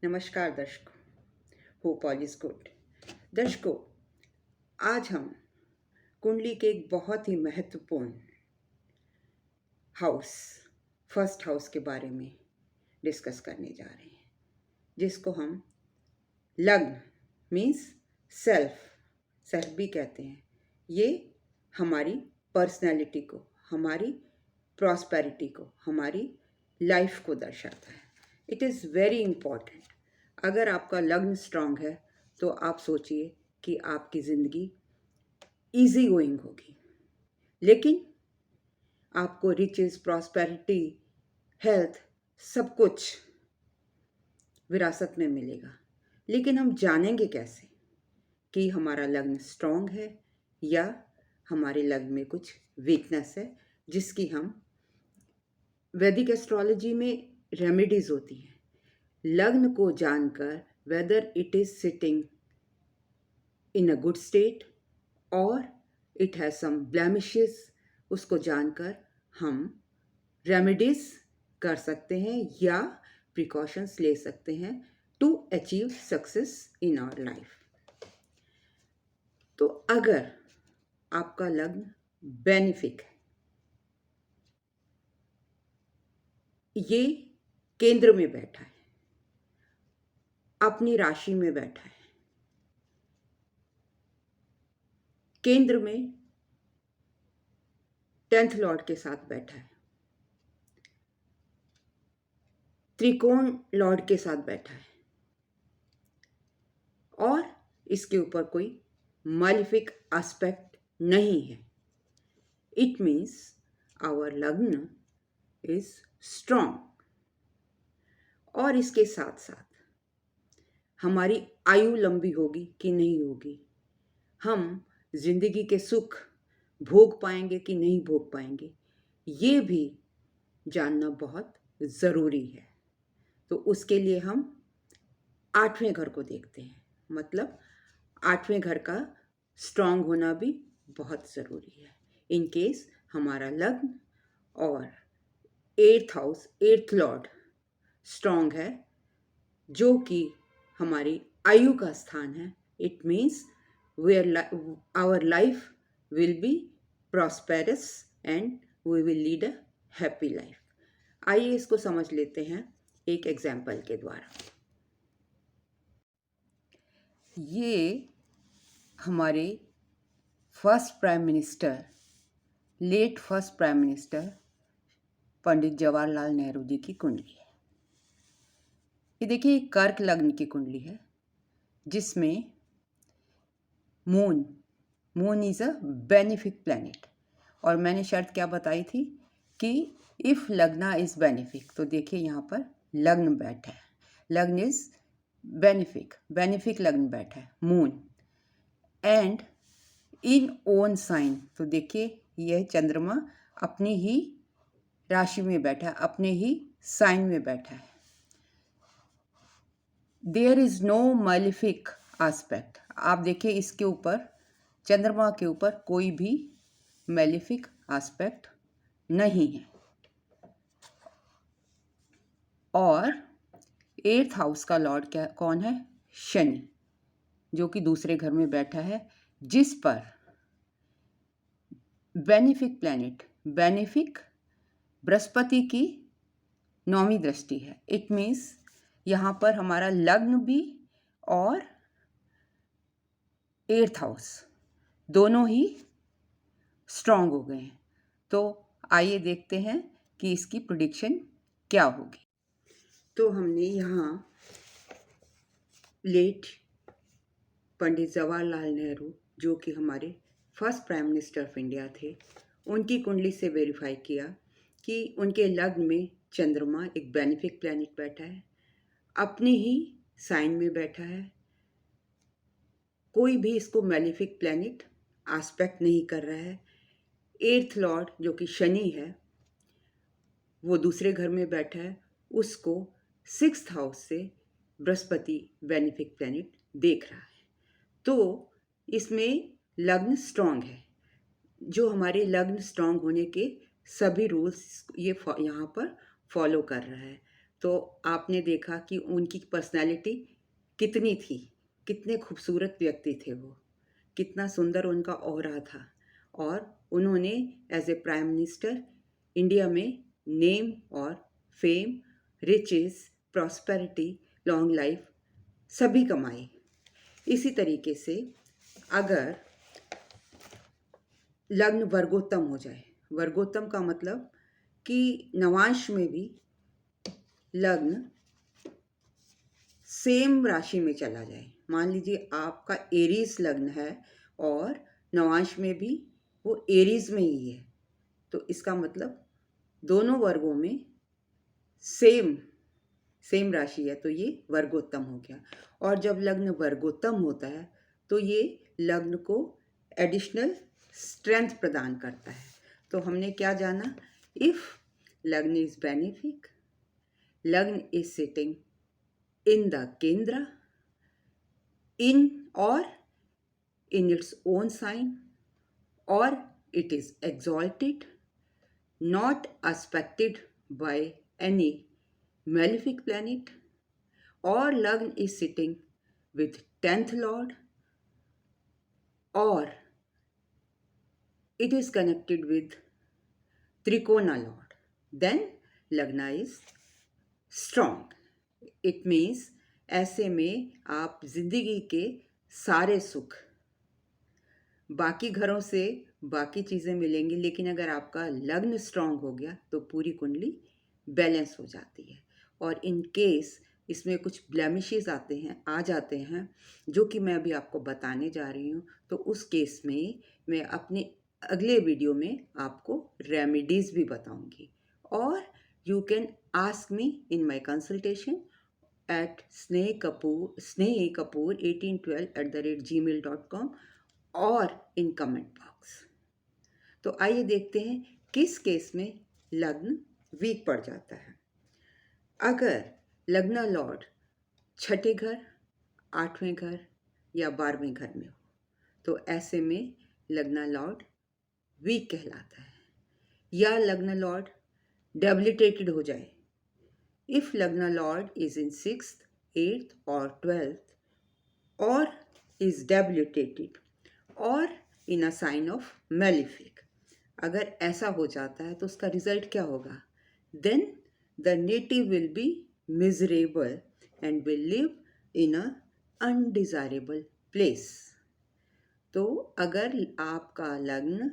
नमस्कार दर्शकों, hope all is good. दर्शकों, आज हम कुंडली के एक बहुत ही महत्वपूर्ण हाउस, फर्स्ट हाउस के बारे में डिस्कस करने जा रहे हैं, जिसको हम लग्न मीन्स सेल्फ भी कहते हैं। ये हमारी पर्सनैलिटी को, हमारी प्रॉस्पेरिटी को, हमारी लाइफ को दर्शाता है। It is very important. अगर आपका लग्न स्ट्रांग है तो आप सोचिए कि आपकी ज़िंदगी ईजी गोइंग होगी, लेकिन आपको रिचेस, प्रॉस्पेरिटी, हेल्थ सब कुछ विरासत में मिलेगा। लेकिन हम जानेंगे कैसे कि हमारा लग्न स्ट्रांग है या हमारे लग्न में कुछ वीकनेस है, जिसकी हम वैदिक एस्ट्रोलॉजी में रेमेडीज होती हैं। लग्न को जानकर whether it is sitting in a good state और इट हैज सम ब्लेमिशेस, उसको जानकर हम रेमेडीज कर सकते हैं या प्रिकॉशंस ले सकते हैं to achieve success in our life. तो अगर आपका लग्न बेनिफिक है, ये केंद्र में बैठा है, अपनी राशि में बैठा है, केंद्र में 10th लॉर्ड के साथ बैठा है, त्रिकोण लॉर्ड के साथ बैठा है और इसके ऊपर कोई मालिफिक एस्पेक्ट नहीं है, इट मीन्स आवर लग्न इज स्ट्रांग। और इसके साथ साथ हमारी आयु लंबी होगी कि नहीं होगी, हम जिंदगी के सुख भोग पाएंगे कि नहीं भोग पाएंगे, ये भी जानना बहुत ज़रूरी है। तो उसके लिए हम 8वें घर को देखते हैं, मतलब 8वें घर का स्ट्रांग होना भी बहुत ज़रूरी है। इन केस हमारा लग्न और 8th house, 8th Lord strong है, जो कि हमारी आयु का स्थान है, it means our life will be prosperous and we will lead a happy life. आइए इसको समझ लेते हैं एक एग्जाम्पल के द्वारा। ये हमारे let first prime minister Pandit Jawaharlal Nehru ji की कुंडली है। ये देखिए, कर्क लग्न की कुंडली है, जिसमें moon is a benefic planet. और मैंने शर्त क्या बताई थी कि इफ लग्ना इज बेनिफिक, तो देखिए यहाँ पर लग्न बैठा है, लग्न इज बेनिफिक लग्न बैठा है, moon and in own sign. तो देखिए यह चंद्रमा अपनी ही राशि में बैठा है, अपने ही साइन में बैठा है। There is no malefic aspect. आप देखिए इसके ऊपर, चंद्रमा के ऊपर कोई भी मैलिफिक एस्पेक्ट नहीं है। और 8th हाउस का लॉर्ड कौन है? शनि, जो कि दूसरे घर में बैठा है, जिस पर बेनिफिक बृहस्पति की 9वीं दृष्टि है। इट मीन्स यहाँ पर हमारा लग्न भी और 8th हाउस दोनों ही स्ट्रांग हो गए हैं। तो आइए देखते हैं कि इसकी प्रेडिक्शन क्या होगी। तो हमने यहाँ लेट पंडित जवाहरलाल नेहरू, जो कि हमारे first prime minister of India थे, उनकी कुंडली से वेरीफाई किया कि उनके लग्न में चंद्रमा एक बेनिफिक प्लैनेट बैठा है, अपने ही साइन में बैठा है, कोई भी इसको मैलिफिक प्लैनेट एस्पेक्ट नहीं कर रहा है। 8th लॉर्ड जो कि शनि है, वो दूसरे घर में बैठा है, उसको 6th हाउस से बृहस्पति बेनिफिक प्लैनेट देख रहा है। तो इसमें लग्न स्ट्रांग है। जो हमारे लग्न स्ट्रांग होने के सभी रूल्स ये यहाँ पर फॉलो कर रहा है। तो आपने देखा कि उनकी पर्सनैलिटी कितनी थी, कितने खूबसूरत व्यक्ति थे वो, कितना सुंदर उनका ऑरा था। और उन्होंने as a prime minister India में नेम और fame, riches, prosperity, long life सभी कमाए। इसी तरीके से अगर लग्न वर्गोत्तम हो जाए, वर्गोत्तम का मतलब कि नवांश में भी लग्न सेम राशि में चला जाए। मान लीजिए आपका एरीज लग्न है और नवांश में भी वो एरीज में ही है, तो इसका मतलब दोनों वर्गों में सेम सेम राशि है, तो ये वर्गोत्तम हो गया। और जब लग्न वर्गोत्तम होता है तो ये लग्न को एडिशनल स्ट्रेंथ प्रदान करता है। तो हमने क्या जाना, इफ लग्न इज बेनिफिक, लग्न is sitting in the Kendra, in or in its own sign, or it is exalted, not aspected by any malefic planet, or Lagna is sitting with 10th Lord, or it is connected with Trikona Lord, then Lagna is strong. It means ऐसे में आप जिंदगी के सारे सुख, बाकी घरों से बाकी चीज़ें मिलेंगी, लेकिन अगर आपका लग्न स्ट्रांग हो गया तो पूरी कुंडली बैलेंस हो जाती है। और इन केस इसमें कुछ ब्लेमिशेस आ जाते हैं जो कि मैं अभी आपको बताने जा रही हूँ, तो उस केस में मैं अपने अगले वीडियो में आपको रेमेडीज़ भी बताऊँगी। और you can ask me in my consultation at snehkapoor1812@gmail.com और इन कमेंट बॉक्स। तो आइए देखते हैं किस केस में लग्न वीक पड़ जाता है। अगर लग्न लॉर्ड छठे घर, 8वें घर या 12वें घर में हो तो ऐसे में लग्न लॉर्ड वीक कहलाता है। या लग्न लॉर्ड डेबिलिटेटेड हो जाए, if Lagna Lord is in 6th, 8th or 12th, or is debilitated or in a sign of malefic, अगर ऐसा हो जाता है तो उसका रिजल्ट क्या होगा, then the native will be miserable and will live in a undesirable place. तो अगर आपका लग्न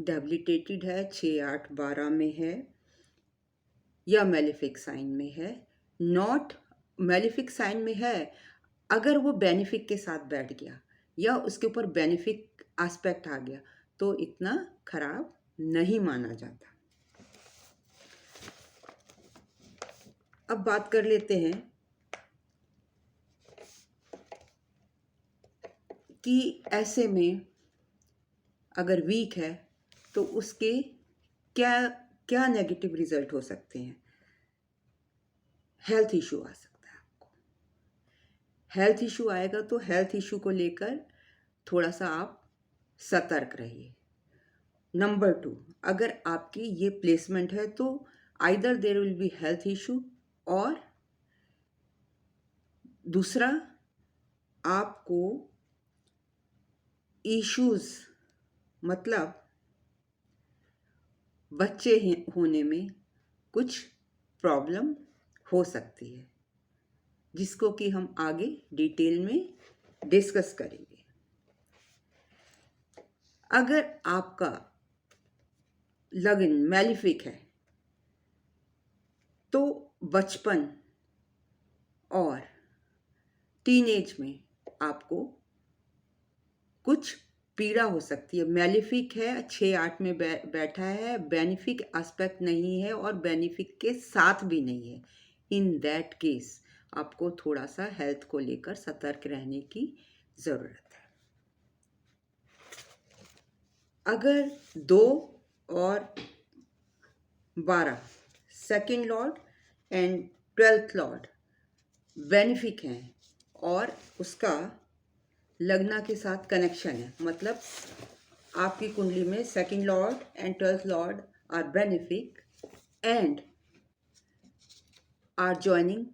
डेबिलिटेटेड है, 6, 8, 12 में है या मेलिफिक साइन में है, नॉट मेलिफिक साइन में है, अगर वो बेनिफिक के साथ बैठ गया या उसके ऊपर बेनिफिक एस्पेक्ट आ गया तो इतना खराब नहीं माना जाता। अब बात कर लेते हैं कि ऐसे में अगर वीक है तो उसके क्या क्या नेगेटिव रिजल्ट हो सकते हैं। हेल्थ इशू आ सकता है आपको। हेल्थ इशू आएगा तो हेल्थ इशू को लेकर थोड़ा सा आप सतर्क रहिए। नंबर 2, अगर आपकी ये प्लेसमेंट है तो either there will be health issue, और दूसरा आपको इश्यूज मतलब बच्चे होने में कुछ प्रॉब्लम हो सकती है, जिसको कि हम आगे डिटेल में डिस्कस करेंगे। अगर आपका लग्न मैलिफिक है तो बचपन और टीनेज में आपको कुछ पीड़ा हो सकती है। मैलिफिक है, 6-8 में बैठा है, बेनिफिक एस्पेक्ट नहीं है और बेनिफिक के साथ भी नहीं है। इन दैट केस आपको थोड़ा सा हेल्थ को लेकर सतर्क रहने की ज़रूरत है। अगर 2 और 12 second lord and 12th Lord benefic हैं और उसका लग्ना के साथ कनेक्शन है, मतलब आपकी कुंडली में second lord and 12th lord are benefic and are joining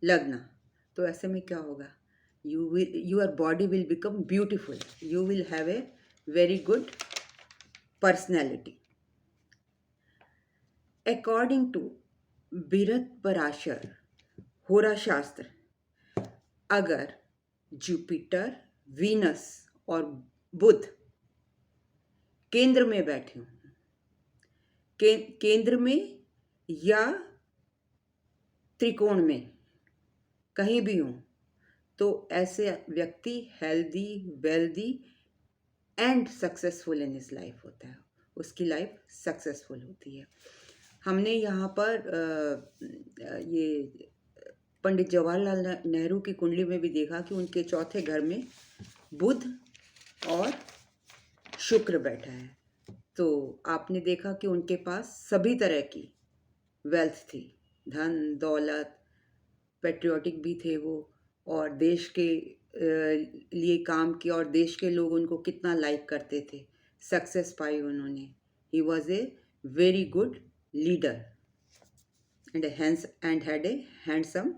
lagna, तो ऐसे में क्या होगा, your body will become beautiful, you will have a very good personality. According to Brihat Parashara Hora Shastra, अगर जुपिटर, वीनस और बुध केंद्र में बैठे हों, केंद्र में या त्रिकोण में कहीं भी हों, तो ऐसे व्यक्ति healthy, wealthy and successful in his life होता है, उसकी लाइफ सक्सेसफुल होती है। हमने यहाँ पर ये पंडित जवाहरलाल नेहरू की कुंडली में भी देखा कि उनके चौथे घर में बुध और शुक्र बैठा है, तो आपने देखा कि उनके पास सभी तरह की वेल्थ थी, धन दौलत, पेट्रियाटिक भी थे वो, और देश के लिए काम किया और देश के लोग उनको कितना लाइक करते थे, सक्सेस पाई उन्होंने। He was a very good leader and had a handsome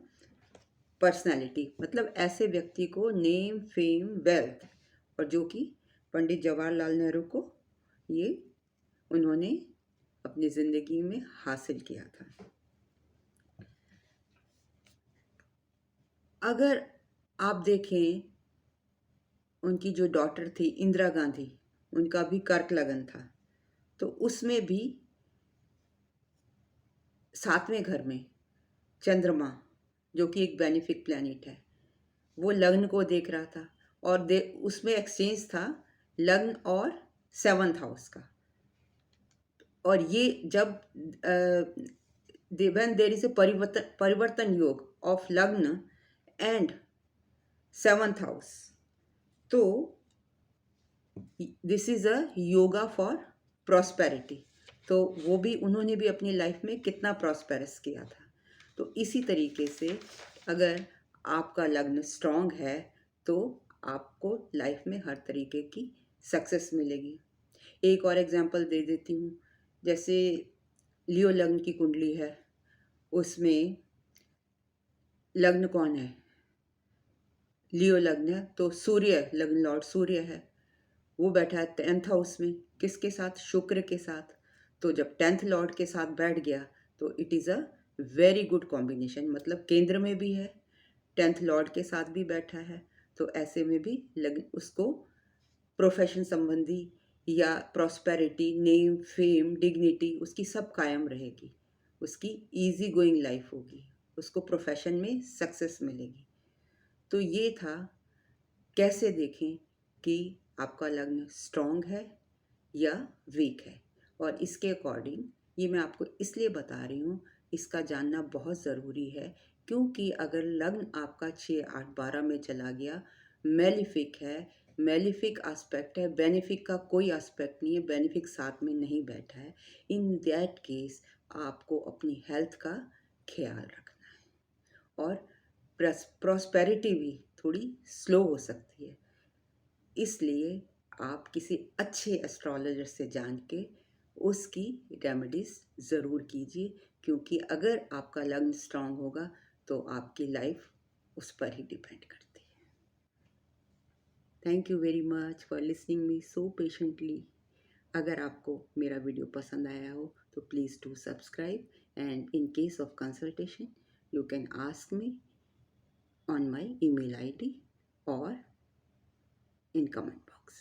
personality, मतलब ऐसे व्यक्ति को नेम, फेम, वेल्थ, और जो कि पंडित जवाहरलाल नेहरू को ये उन्होंने अपनी ज़िंदगी में हासिल किया था। अगर आप देखें, उनकी जो डॉटर थी इंदिरा गांधी, उनका भी कर्क लगन था, तो उसमें भी 7वें घर में चंद्रमा, जो कि एक बेनिफिक प्लैनेट है, वो लग्न को देख रहा था, और उसमें एक्सचेंज था लग्न और 7th हाउस का। और ये जब when there is a परिवर्तन योग ऑफ लग्न एंड 7th हाउस, तो this is a yoga for prosperity, तो वो भी उन्होंने भी अपनी लाइफ में कितना प्रॉस्पेरस किया था। तो इसी तरीके से अगर आपका लग्न स्ट्रांग है तो आपको लाइफ में हर तरीके की सक्सेस मिलेगी। एक और एग्जांपल दे देती हूँ, जैसे लियो लग्न की कुंडली है, उसमें लग्न कौन है, लियो लग्न है, तो सूर्य, लग्न लॉर्ड सूर्य है, वो बैठा है 10th हाउस में, किसके साथ, शुक्र के साथ। तो जब 10th लॉर्ड के साथ बैठ गया तो it is a very good combination, मतलब केंद्र में भी है, 10th लॉर्ड के साथ भी बैठा है, तो ऐसे में भी उसको प्रोफेशन संबंधी या प्रॉस्पेरिटी, नेम, फेम, डिग्निटी उसकी सब कायम रहेगी, उसकी इजी गोइंग लाइफ होगी, उसको प्रोफेशन में सक्सेस मिलेगी। तो ये था कैसे देखें कि आपका लग्न स्ट्रॉन्ग है या वीक है, और इसके अकॉर्डिंग ये मैं आपको इसलिए बता रही हूँ, इसका जानना बहुत ज़रूरी है, क्योंकि अगर लग्न आपका 6, 8, 12 में चला गया, मेलिफिक है, मेलिफिक एस्पेक्ट है, बेनिफिक का कोई एस्पेक्ट नहीं है, बेनिफिक साथ में नहीं बैठा है, इन दैट केस आपको अपनी हेल्थ का ख्याल रखना है, और प्रॉस्पेरिटी भी थोड़ी स्लो हो सकती है, इसलिए आप किसी अच्छे एस्ट्रोलॉजर से जान के उसकी रेमेडीज़ ज़रूर कीजिए, क्योंकि अगर आपका लग्न स्ट्रांग होगा तो आपकी लाइफ उस पर ही डिपेंड करती है। Thank you very much for listening me so patiently. अगर आपको मेरा वीडियो पसंद आया हो तो please do subscribe, and in case of consultation you can ask me on my email ID or in comment box.